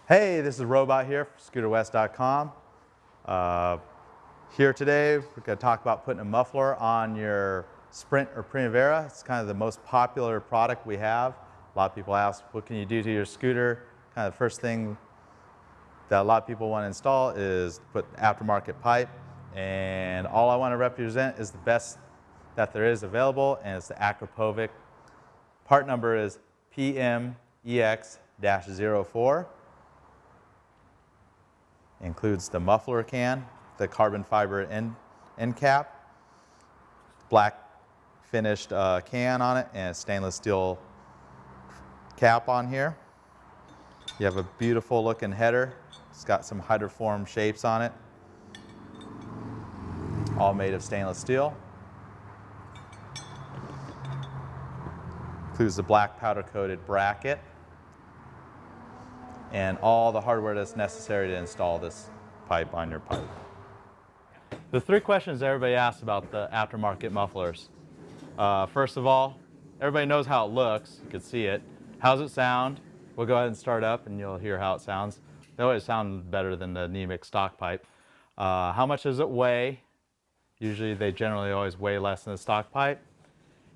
Hey, this is Robot here for ScooterWest.com. Here today, we're going to talk about putting a muffler on your Sprint or Primavera. It's kind of the most popular product we have. A lot of people ask, what can you do to your scooter? Kind of the first thing that a lot of people want to install is put aftermarket pipe. And all I want to represent is the best that there is available, and it's the Akrapovic. Part number is PMEX-04. Includes the muffler can, the carbon fiber end cap, black finished can on it, and a stainless steel cap on here. You have a beautiful looking header. It's got some hydroform shapes on it, all made of stainless steel. Includes the black powder coated bracket and all the hardware that's necessary to install this pipe on your pipe. The three questions everybody asks about the aftermarket mufflers. First of all, everybody knows how it looks. You can see it. How's it sound? We'll go ahead and start up and you'll hear how it sounds. They always sound better than the Nemec stock pipe. How much does it weigh? Usually they generally always weigh less than the stock pipe.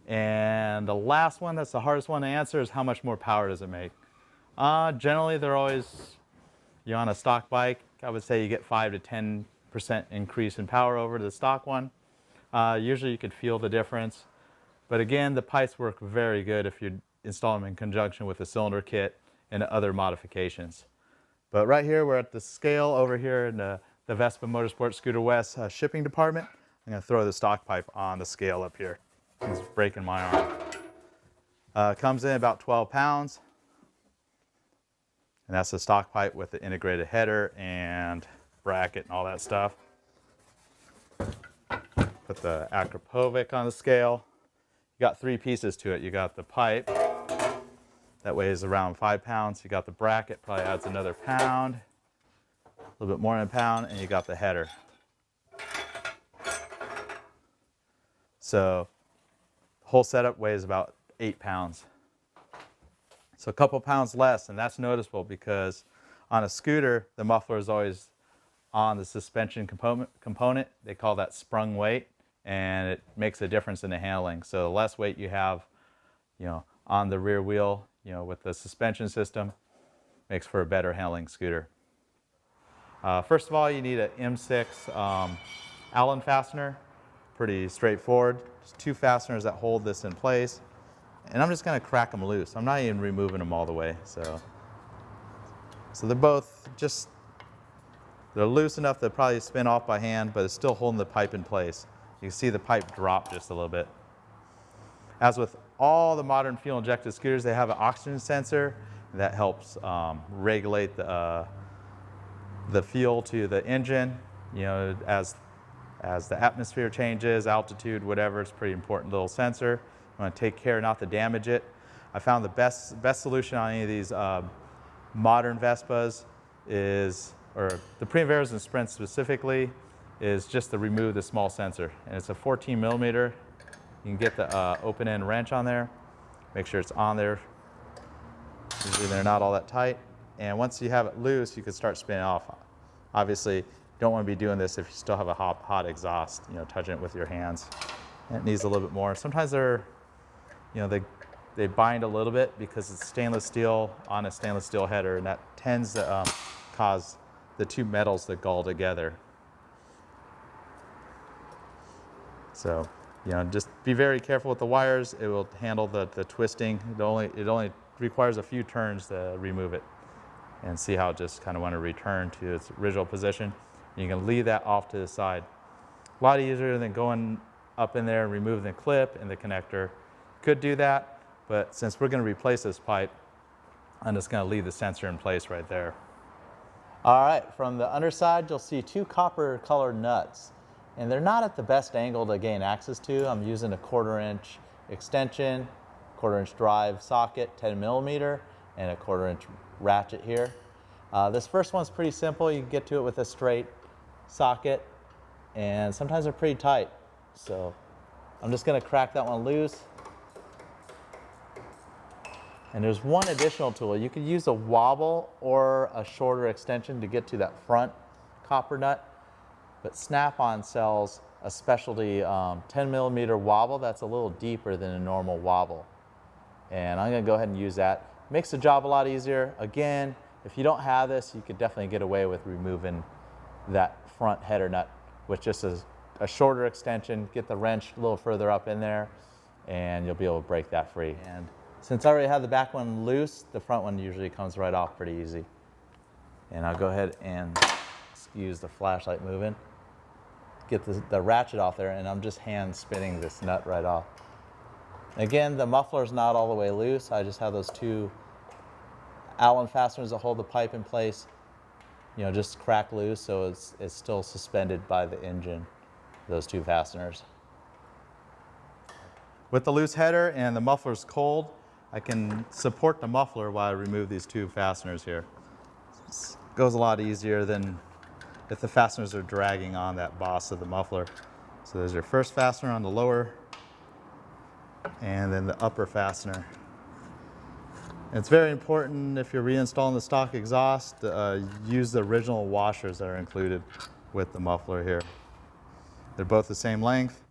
And the last one, that's the hardest one to answer, is how much more power does it make? Generally, they're always, on a stock bike, I would say you get 5 to 10% increase in power over the stock one. Usually you could feel the difference. But again, the pipes work very good if you install them in conjunction with the cylinder kit and other modifications. But right here, we're at the scale over here in the Vespa Motorsport Scooter West shipping department. I'm going to throw the stock pipe on the scale up here. It's breaking my arm. Comes in about 12 pounds. And that's the stock pipe with the integrated header and bracket and all that stuff. Put the Akrapovic on the scale. You got three pieces to it. You got the pipe, that weighs around 5 pounds. You got the bracket, probably adds another pound, a little bit more than a pound, and you got the header. So the whole setup weighs about 8 pounds. So a couple pounds less, and that's noticeable because on a scooter, the muffler is always on the suspension component. They call that sprung weight, and it makes a difference in the handling. So the less weight you have, on the rear wheel, with the suspension system, makes for a better handling scooter. First of all, you need an M6 Allen fastener. Pretty straightforward. Just 2 fasteners that hold this in place. And I'm just going to crack them loose. I'm not even removing them all the way. So they're both they're loose enough to probably spin off by hand, but it's still holding the pipe in place. You can see the pipe drop just a little bit. As with all the modern fuel injected scooters, they have an oxygen sensor that helps regulate the fuel to the engine. As the atmosphere changes, altitude, whatever, it's a pretty important little sensor. You want to take care not to damage it. I found the best solution on any of these modern Vespas or the Primaveras and Sprints specifically, is just to remove the small sensor. And it's a 14 millimeter. You can get the open end wrench on there. Make sure it's on there. Usually they're not all that tight. And once you have it loose, you can start spinning off. Obviously, you don't want to be doing this if you still have a hot exhaust, touching it with your hands. And it needs a little bit more. Sometimes they bind a little bit because it's stainless steel on a stainless steel header, and that tends to cause the two metals to gall together. So, just be very careful with the wires. It will handle the twisting. It only requires a few turns to remove it, and see how it just kind of want to return to its original position. And you can leave that off to the side. A lot easier than going up in there and removing the clip and the connector. Could do that, but since we're going to replace this pipe, I'm just going to leave the sensor in place right there. All right, from the underside, you'll see 2 copper colored nuts, and they're not at the best angle to gain access to. I'm using a 1/4 inch extension, 1/4 inch drive socket, 10 millimeter, and a 1/4 inch ratchet here. This first one's pretty simple. You can get to it with a straight socket, and sometimes they're pretty tight. So I'm just going to crack that one loose. And there's one additional tool. You could use a wobble or a shorter extension to get to that front copper nut, but Snap-on sells a specialty 10 millimeter wobble that's a little deeper than a normal wobble. And I'm gonna go ahead and use that. Makes the job a lot easier. Again, if you don't have this, you could definitely get away with removing that front header nut with just a shorter extension, get the wrench a little further up in there, and you'll be able to break that free. And since I already have the back one loose, the front one usually comes right off pretty easy. And I'll go ahead and use the flashlight moving, get the ratchet off there, and I'm just hand spinning this nut right off. Again, the muffler's not all the way loose. I just have those two Allen fasteners that hold the pipe in place, you know, just crack loose, so it's still suspended by the engine, those two fasteners. With the loose header and the muffler's cold, I can support the muffler while I remove these two fasteners here. It goes a lot easier than if the fasteners are dragging on that boss of the muffler. So there's your first fastener on the lower, and then the upper fastener. And it's very important if you're reinstalling the stock exhaust, use the original washers that are included with the muffler here. They're both the same length.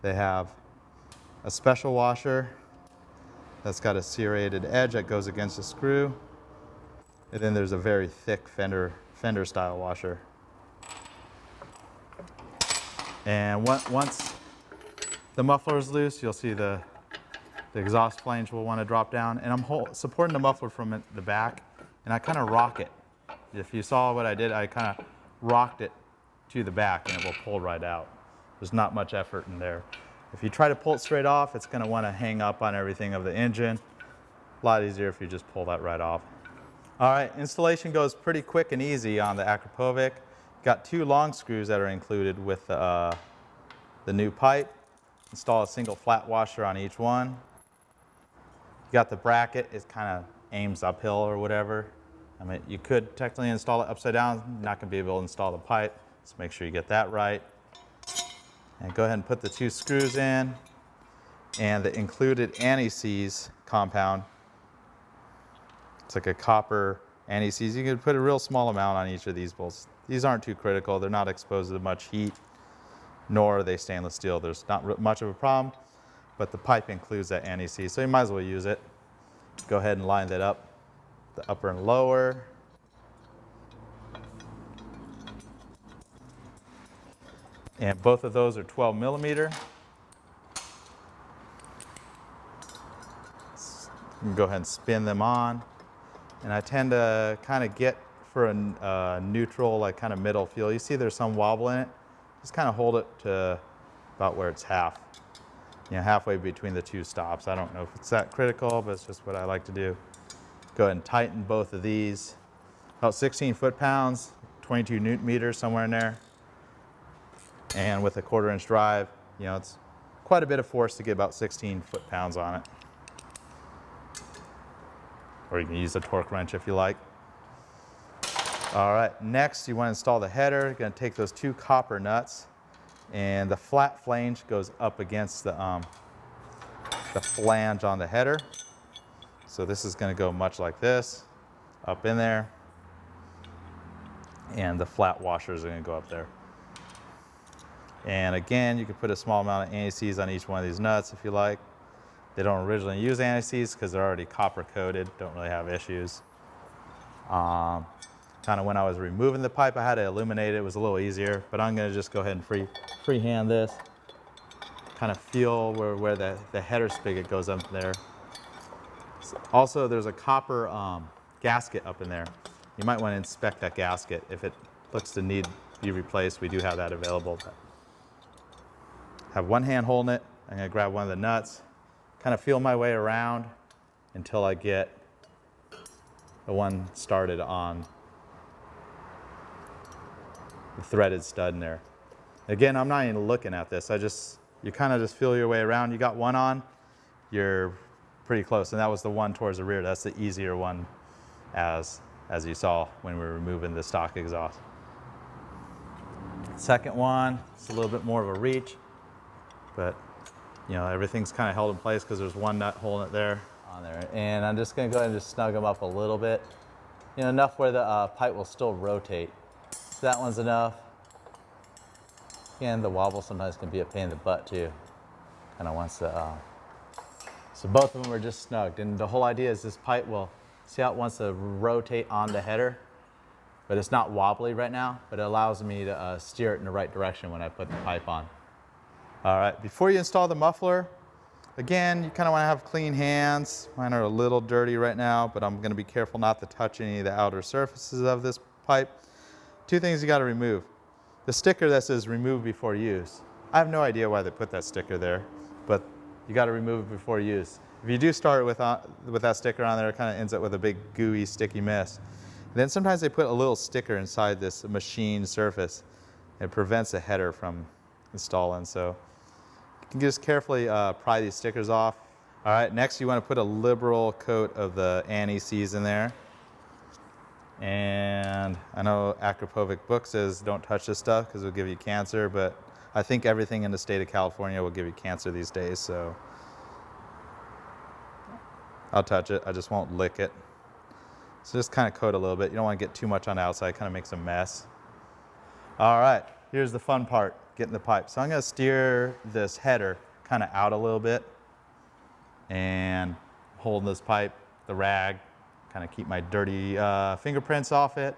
They have a special washer that's got a serrated edge that goes against the screw. And then there's a very thick fender style washer. And once the muffler is loose, you'll see the exhaust flange will want to drop down. And I'm supporting the muffler from the back, and I kind of rock it. If you saw what I did, I kind of rocked it to the back, and it will pull right out. There's not much effort in there. If you try to pull it straight off, it's going to want to hang up on everything of the engine. A lot easier if you just pull that right off. All right, installation goes pretty quick and easy on the Akrapovic. Got two long screws that are included with the new pipe. Install a single flat washer on each one. You got the bracket, it kind of aims uphill or whatever. I mean, you could technically install it upside down. You're not going to be able to install the pipe, so make sure you get that right. And go ahead and put the two screws in and the included anti-seize compound. It's like a copper anti-seize. You can put a real small amount on each of these bolts. These aren't too critical. They're not exposed to much heat, nor are they stainless steel. There's not much of a problem, but the pipe includes that anti-seize, so you might as well use it. Go ahead and line that up, the upper and lower. And both of those are 12 millimeter. You can go ahead and spin them on. And I tend to kind of get for a neutral, like kind of middle feel. You see there's some wobble in it. Just kind of hold it to about where it's half. You know, halfway between the two stops. I don't know if it's that critical, but it's just what I like to do. Go ahead and tighten both of these. About 16 foot-pounds, 22 newton meters, somewhere in there. And with a 1/4 inch drive, you know, it's quite a bit of force to get about 16 foot-pounds on it. Or you can use a torque wrench if you like. All right, next you want to install the header. You're going to take those two copper nuts, and the flat flange goes up against the flange on the header. So this is going to go much like this, up in there, and the flat washers are going to go up there. And again, you can put a small amount of anti-seize on each one of these nuts if you like. They don't originally use anti-seize because they're already copper coated, don't really have issues. Kind of when I was removing the pipe, I had to illuminate it. It was a little easier, but I'm going to just go ahead and freehand this. Kind of feel where the header spigot goes up there. Also, there's a copper gasket up in there. You might want to inspect that gasket. If it looks to need to be replaced, we do have that available. But have one hand holding it. I'm going to grab one of the nuts, kind of feel my way around until I get the one started on the threaded stud in there. Again, I'm not even looking at this. You kind of just feel your way around. You got one on, you're pretty close. And that was the one towards the rear. That's the easier one, as you saw when we were removing the stock exhaust. Second one, it's a little bit more of a reach, but you know, everything's kind of held in place because there's one nut holding it there. on there. And I'm just gonna go ahead and just snug them up a little bit. You know, enough where the pipe will still rotate. So that one's enough. And the wobble sometimes can be a pain in the butt too. Kind of wants to, so both of them are just snugged. And the whole idea is this pipe will, see how it wants to rotate on the header? But it's not wobbly right now, but it allows me to steer it in the right direction when I put the pipe on. All right, before you install the muffler, again, you kind of want to have clean hands. Mine are a little dirty right now, but I'm going to be careful not to touch any of the outer surfaces of this pipe. Two things you got to remove. The sticker that says remove before use. I have no idea why they put that sticker there, but you got to remove it before use. If you do start with that sticker on there, it kind of ends up with a big gooey, sticky mess. And then sometimes they put a little sticker inside this machine surface. It prevents the header from installing. So you can just carefully pry these stickers off. All right, next you want to put a liberal coat of the anti-seize in there. And I know Akrapovic book says don't touch this stuff because it'll give you cancer, but I think everything in the state of California will give you cancer these days, so I'll touch it. I just won't lick it. So just kind of coat a little bit. You don't want to get too much on the outside, kind of makes a mess. All right, here's the fun part, getting the pipe. So I'm going to steer this header kind of out a little bit and holding this pipe, the rag, kind of keep my dirty fingerprints off it,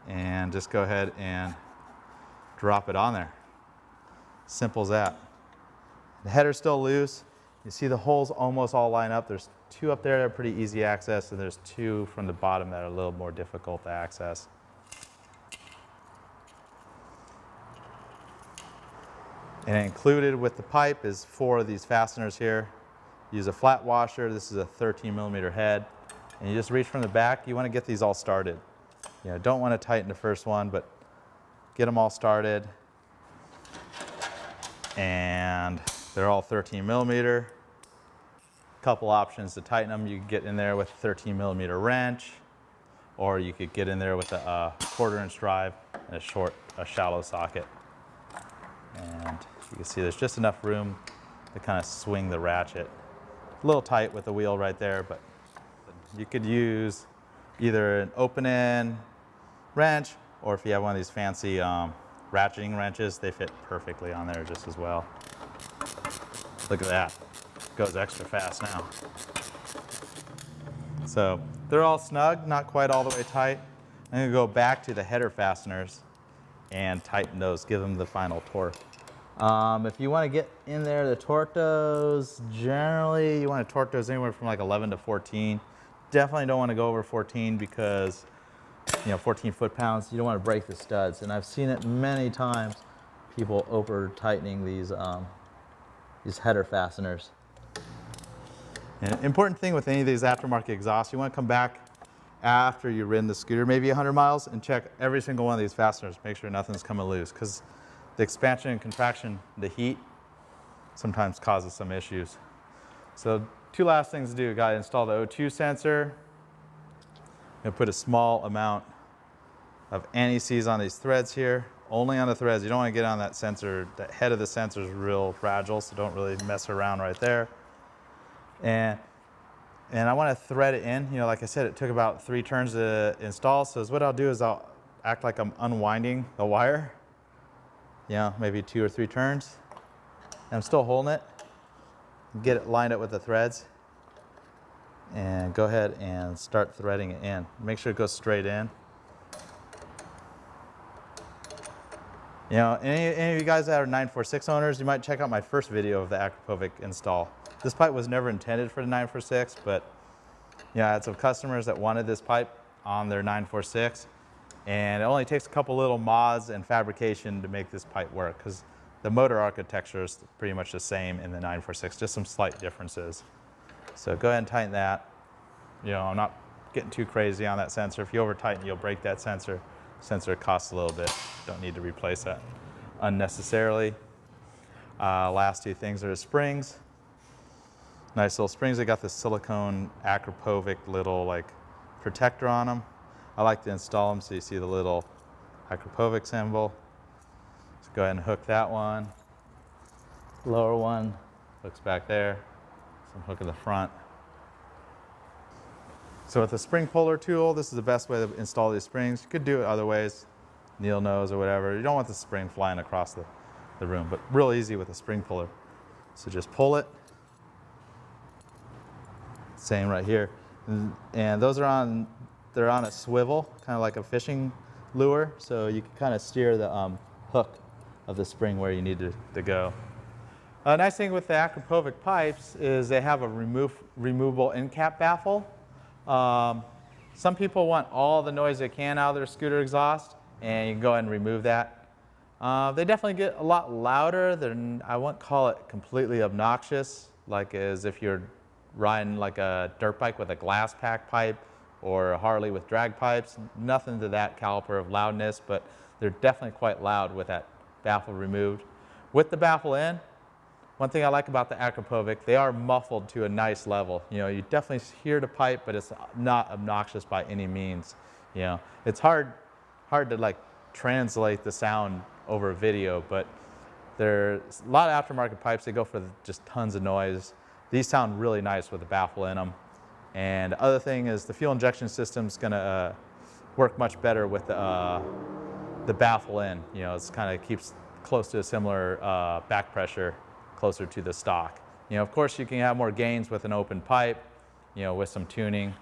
and just go ahead and drop it on there. Simple as that. The header's still loose. You see the holes almost all line up. There's two up there that are pretty easy access, and there's two from the bottom that are a little more difficult to access. And included with the pipe is 4 of these fasteners here. Use a flat washer. This is a 13mm head. And you just reach from the back. You want to get these all started. You know, don't want to tighten the first one, but get them all started. And they're all 13mm. Couple options to tighten them. You could get in there with a 13mm wrench, or you could get in there with a 1/4" drive and a shallow socket. And you can see there's just enough room to kind of swing the ratchet. A little tight with the wheel right there, but you could use either an open end wrench, or if you have one of these fancy ratcheting wrenches, they fit perfectly on there just as well. Look at that. Goes extra fast now. So they're all snug, not quite all the way tight. I'm going to go back to the header fasteners and tighten those, give them the final torque. If you want to get in there to torque those, generally you want to torque those anywhere from like 11 to 14. Definitely don't want to go over 14 because, you know, 14 foot-pounds, you don't want to break the studs. And I've seen it many times, people over tightening these header fasteners. And an important thing with any of these aftermarket exhausts, you want to come back after you've ridden the scooter, maybe 100 miles, and check every single one of these fasteners, make sure nothing's coming loose, because the expansion and contraction, the heat, sometimes causes some issues. So 2 last things to do. Got to install the O2 sensor. I'm going to put a small amount of anti-seize on these threads here, only on the threads. You don't want to get on that sensor. The head of the sensor is real fragile, so don't really mess around right there. And I want to thread it in. You know, like I said, it took about 3 turns to install. So what I'll do is I'll act like I'm unwinding the wire. You know, maybe 2 or 3 turns. And I'm still holding it. Get it lined up with the threads. And go ahead and start threading it in. Make sure it goes straight in. You know, any of you guys that are 946 owners, you might check out my first video of the Akrapovic install. This pipe was never intended for the 946, but you know, I had some customers that wanted this pipe on their 946, and it only takes a couple little mods and fabrication to make this pipe work, because the motor architecture is pretty much the same in the 946, just some slight differences. So go ahead and tighten that. You know, I'm not getting too crazy on that sensor. If you over tighten, you'll break that sensor. Sensor costs a little bit. Don't need to replace that unnecessarily. Last 2 things are the springs. Nice little springs. They got this silicone Akrapovic little like protector on them. I like to install them so you see the little Akrapovic symbol. So go ahead and hook that one. Lower one hooks back there. Some hook in the front. So with a spring puller tool, this is the best way to install these springs. You could do it other ways, needle nose or whatever. You don't want the spring flying across the room, but real easy with a spring puller. So just pull it. Same right here. And those are they're on a swivel, kind of like a fishing lure. So you can kind of steer the hook of the spring where you need to go. A nice thing with the Akrapovic pipes is they have a removable end cap baffle. Some people want all the noise they can out of their scooter exhaust, and you can go ahead and remove that. They definitely get a lot louder. I won't call it completely obnoxious, like as if you're riding like a dirt bike with a glass pack pipe or a Harley with drag pipes. Nothing to that caliber of loudness, but they're definitely quite loud with that baffle removed. With the baffle in, one thing I like about the Akrapovic, they are muffled to a nice level. You know, you definitely hear the pipe, but it's not obnoxious by any means. You know, it's hard to like translate the sound over a video, but there's a lot of aftermarket pipes. They go for just tons of noise. These sound really nice with the baffle in them. And the other thing is the fuel injection system is going to work much better with the baffle in. You know, it's kind of keeps close to a similar back pressure, closer to the stock. You know, of course, you can have more gains with an open pipe, you know, with some tuning.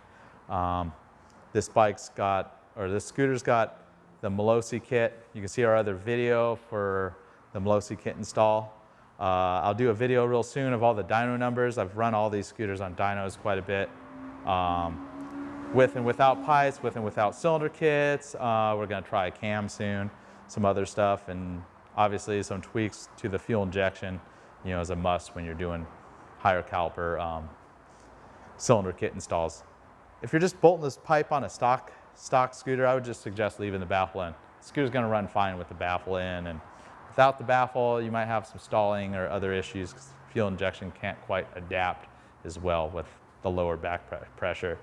This scooter's got the Melosi kit. You can see our other video for the Melosi kit install. I'll do a video real soon of all the dyno numbers. I've run all these scooters on dynos quite a bit. With and without pipes, with and without cylinder kits. We're gonna try a cam soon, some other stuff, and obviously some tweaks to the fuel injection, you know, is a must when you're doing higher caliper cylinder kit installs. If you're just bolting this pipe on a stock scooter, I would just suggest leaving the baffle in. The scooter's gonna run fine with the baffle in, and without the baffle, you might have some stalling or other issues because fuel injection can't quite adapt as well with the lower back pressure.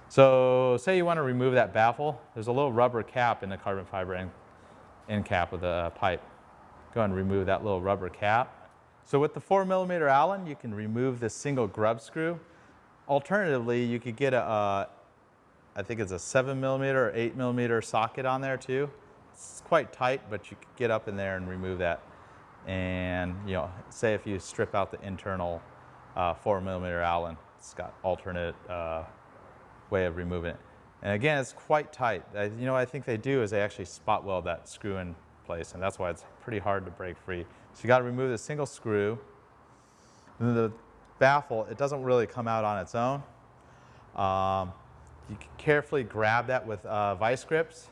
So say you want to remove that baffle, there's a little rubber cap in the carbon fiber end cap of the pipe. Go ahead and remove that little rubber cap. So with the 4mm Allen, you can remove this single grub screw. Alternatively, you could get I think it's a 7mm or 8mm socket on there too. It's quite tight, but you could get up in there and remove that. And you know, say if you strip out the internal 4mm Allen, it's got alternate way of removing it. And again, it's quite tight. You know what I think they do is they actually spot weld that screw in place, and that's why it's pretty hard to break free. So you got to remove the single screw. And then the baffle, it doesn't really come out on its own. You can carefully grab that with vice grips.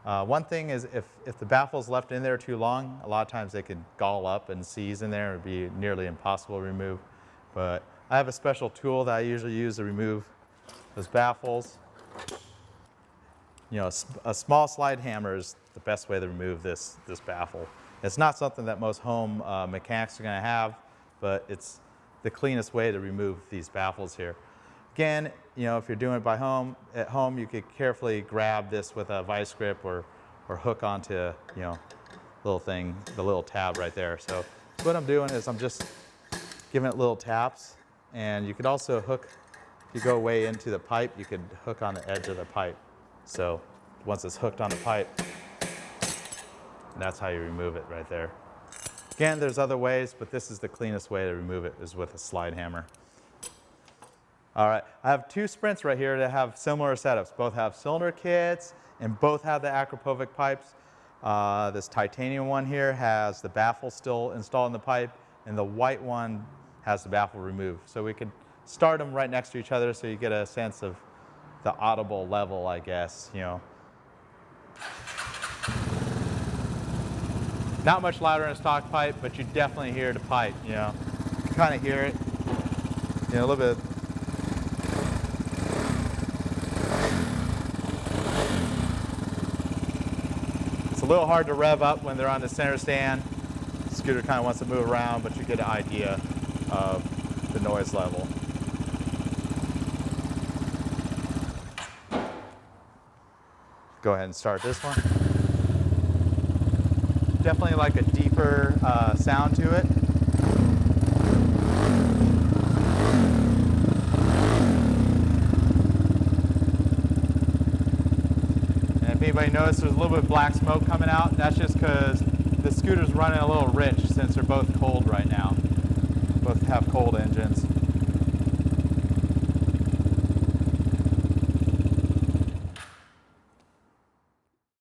One thing is if the baffle is left in there too long, a lot of times they could gall up and seize in there. It would be nearly impossible to remove. But I have a special tool that I usually use to remove those baffles. You know, a small slide hammer is the best way to remove this baffle. It's not something that most home mechanics are going to have, but it's the cleanest way to remove these baffles here. Again, you know, if you're doing it at home, you could carefully grab this with a vice grip or hook onto, you know, the little tab right there. So what I'm doing is I'm just giving it little taps, and you could also hook, if you go way into the pipe, you could hook on the edge of the pipe. So once it's hooked on the pipe, that's how you remove it right there. Again, there's other ways, but this is the cleanest way to remove it, is with a slide hammer. All right, I have two Sprints right here that have similar setups. Both have cylinder kits and both have the Akrapovic pipes. This titanium one here has the baffle still installed in the pipe, and the white one has the baffle removed. So we could start them right next to each other so you get a sense of the audible level, I guess, you know. Not much louder in a stock pipe, but you definitely hear the pipe, you know. You can kind of hear it, you know, a little bit. It's a little hard to rev up when they're on the center stand. The scooter kind of wants to move around, but you get an idea of the noise level. Go ahead and start this one. Definitely like a deeper sound to it. anybody noticed, there's a little bit of black smoke coming out. That's just because the scooter's running a little rich since they're both cold right now. Both have cold engines.